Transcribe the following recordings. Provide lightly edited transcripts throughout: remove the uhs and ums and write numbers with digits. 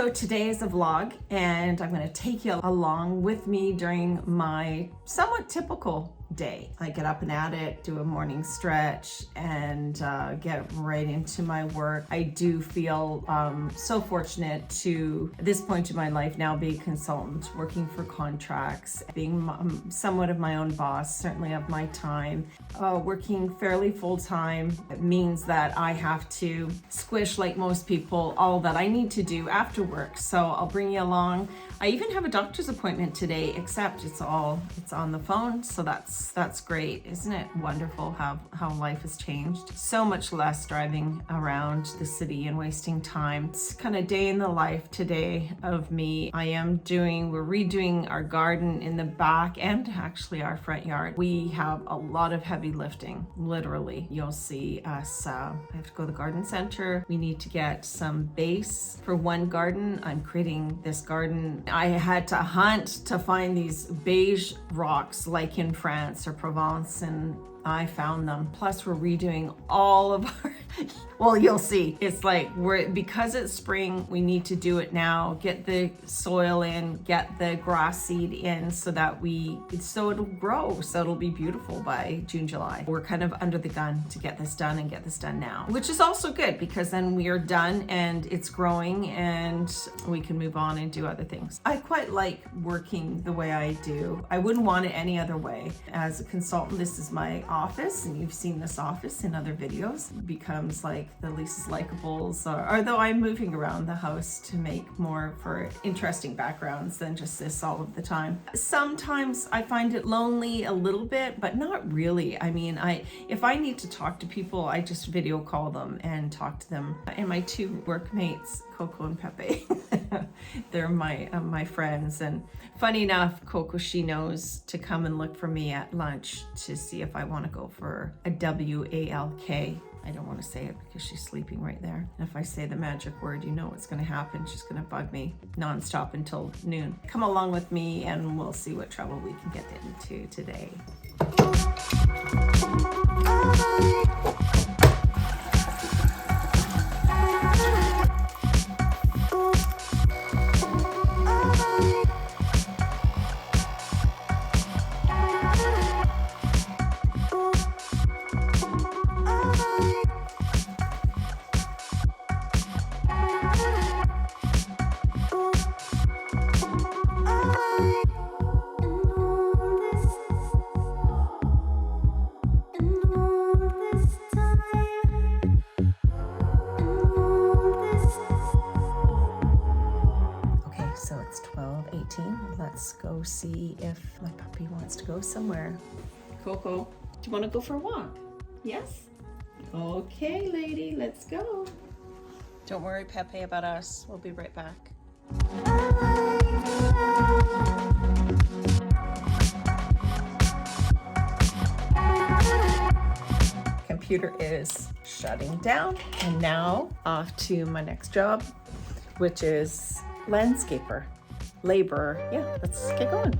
So today is a vlog, and I'm going to take you along with me during my somewhat typical day. I get up and at it, do a morning stretch, and get right into my work. I do feel so fortunate to, at this point in my life now, be a consultant, working for contracts, being somewhat of my own boss, certainly of my time. Working fairly full-time, it means that I have to squish, like most people, all that I need to do after work. So I'll bring you along. I even have a doctor's appointment today, except it's on the phone, so that's great. Isn't it wonderful how life has changed? So much less driving around the city and wasting time. It's kind of day in the life today of me. We're redoing our garden in the back and actually our front yard. We have a lot of heavy lifting, literally. You'll see us, I have to go to the garden center. We need to get some base for one garden. I'm creating this garden. I had to hunt to find these beige rocks like in France or Provence, and I found them. Plus we're redoing all of our, well, you'll see. It's like because it's spring, we need to do it now, get the soil in, get the grass seed in so it'll grow, so it'll be beautiful by June, July. We're kind of under the gun to get this done and get this done now, which is also good because then we are done and it's growing and we can move on and do other things. I quite like working the way I do. I wouldn't want it any other way. As a consultant, this is my office, and you've seen this office in other videos. It becomes like the least likables, although I'm moving around the house to make more for interesting backgrounds than just this all of the time. Sometimes I find it lonely a little bit, but not really. I mean, if I need to talk to people, I just video call them and talk to them. And my two workmates, Coco and Pepe, they're my friends. And funny enough, Coco, she knows to come and look for me at lunch to see if I want to go for a WALK. I don't want to say it because she's sleeping right there. And if I say the magic word, you know what's going to happen. She's going to bug me nonstop until noon. Come along with me and we'll see what trouble we can get into today. Let's go see if my puppy wants to go somewhere. Coco, do you want to go for a walk? Yes? Okay, lady, let's go. Don't worry, Pepe, about us. We'll be right back. Computer is shutting down, and now off to my next job, which is landscaper. Laborer. Yeah, let's get going.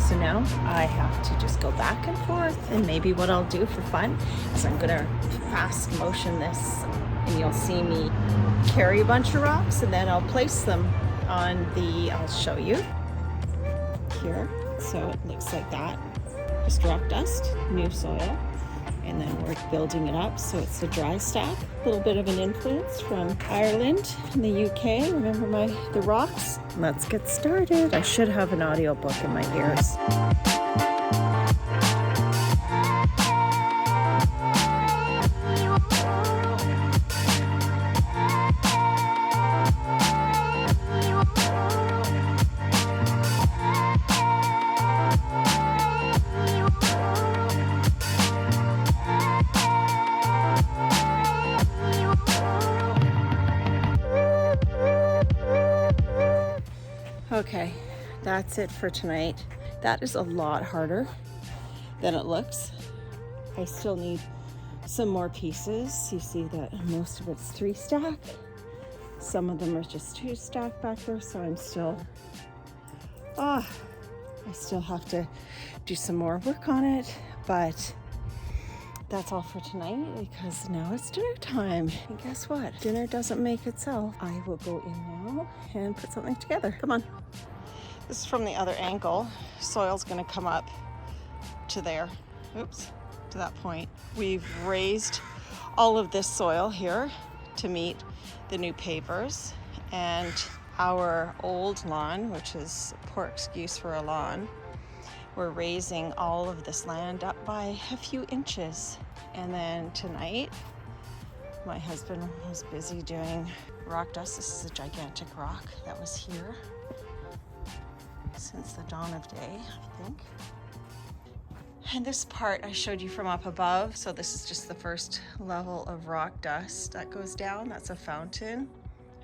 So now I have to just go back and forth, and maybe what I'll do for fun is I'm gonna fast motion this, and you'll see me carry a bunch of rocks, and then I'll place them on I'll show you here. So it looks like that, just rock dust, new soil, and then we're building it up so it's a dry stack. A little bit of an influence from Ireland and the UK. Remember the rocks? Let's get started. I should have an audiobook in my ears. Okay, that's it for tonight. That is a lot harder than it looks. I still need some more pieces. You see that most of it's 3 stack. Some of them are just 2 stack back there, so I'm still, I still have to do some more work on it, but that's all for tonight because now it's dinner time. And guess what? Dinner doesn't make itself. I will go in now and put something together. Come on. This is from the other angle. Soil's gonna come up to there. Oops, to that point. We've raised all of this soil here to meet the new pavers, and our old lawn, which is a poor excuse for a lawn, we're raising all of this land up by a few inches. And then tonight, my husband was busy doing rock dust. This is a gigantic rock that was here since the dawn of day, I think. And this part I showed you from up above. So this is just the first level of rock dust that goes down. That's a fountain.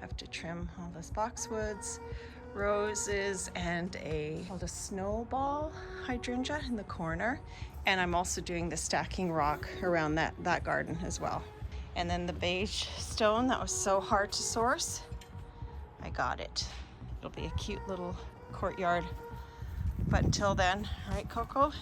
Have to trim all this boxwoods, roses, and a snowball hydrangea in the corner. And I'm also doing the stacking rock around that garden as well. And then the beige stone that was so hard to source, I got it. It'll be a cute little courtyard. But until then, all right, Coco,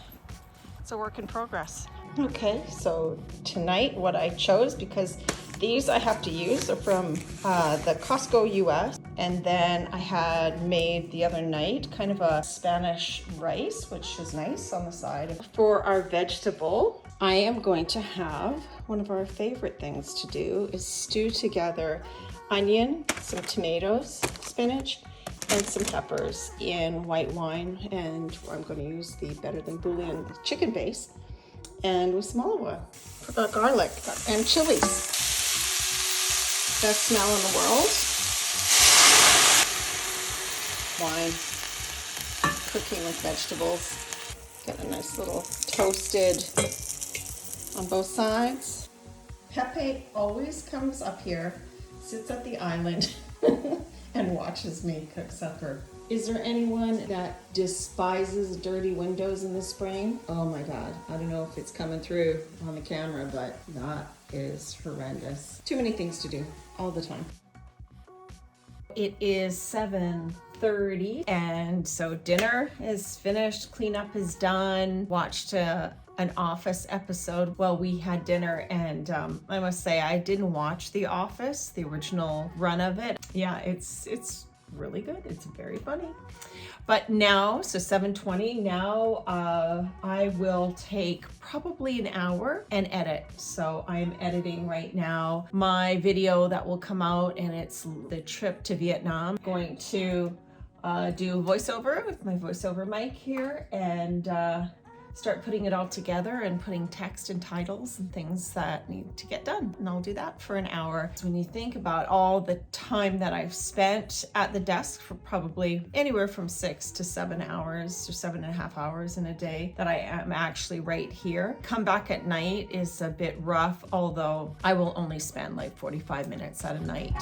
it's a work in progress. Okay, so tonight what I chose, because these I have to use, are from the Costco US. And then I had made the other night kind of a Spanish rice, which is nice on the side. For our vegetable, I am going to have, one of our favorite things to do is stew together onion, some tomatoes, spinach, and some peppers in white wine. And I'm going to use the Better Than Bouillon chicken base, and with some olive oil, garlic, and chilies. Best smell in the world. Wine, cooking with vegetables. Get a nice little toasted on both sides. Pepe always comes up here, sits at the island, and watches me cook supper. Is there anyone that despises dirty windows in the spring? Oh my God, I don't know if it's coming through on the camera, but that is horrendous. Too many things to do all the time. It is 7:30, and so dinner is finished, cleanup is done, watched an Office episode while we had dinner, and I must say I didn't watch The Office, the original run of it. Yeah, it's really good. It's very funny. But now, so 7:20, now I will take probably an hour and edit. So I'm editing right now my video that will come out, and it's the trip to Vietnam. I'm going to do voiceover with my voiceover mic here, and start putting it all together and putting text and titles and things that need to get done. And I'll do that for an hour. So when you think about all the time that I've spent at the desk, for probably anywhere from 6 to 7 hours or 7.5 hours in a day that I am actually right here. Come back at night is a bit rough, although I will only spend like 45 minutes at a night.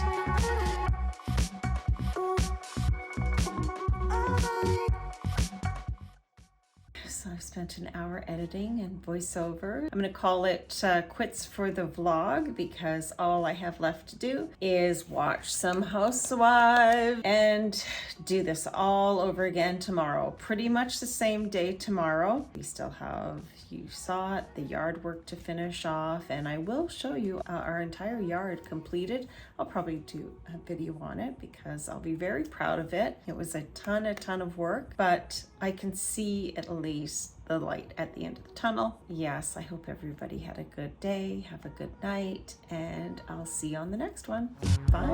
So I've spent an hour editing and voiceover. I'm gonna call it quits for the vlog, because all I have left to do is watch some Housewives and do this all over again tomorrow. Pretty much the same day tomorrow. We still have, you saw it, the yard work to finish off, and I will show you our entire yard completed. I'll probably do a video on it because I'll be very proud of it. It was a ton of work, but I can see at least the light at the end of the tunnel. Yes, I hope everybody had a good day, have a good night, and I'll see you on the next one. Bye.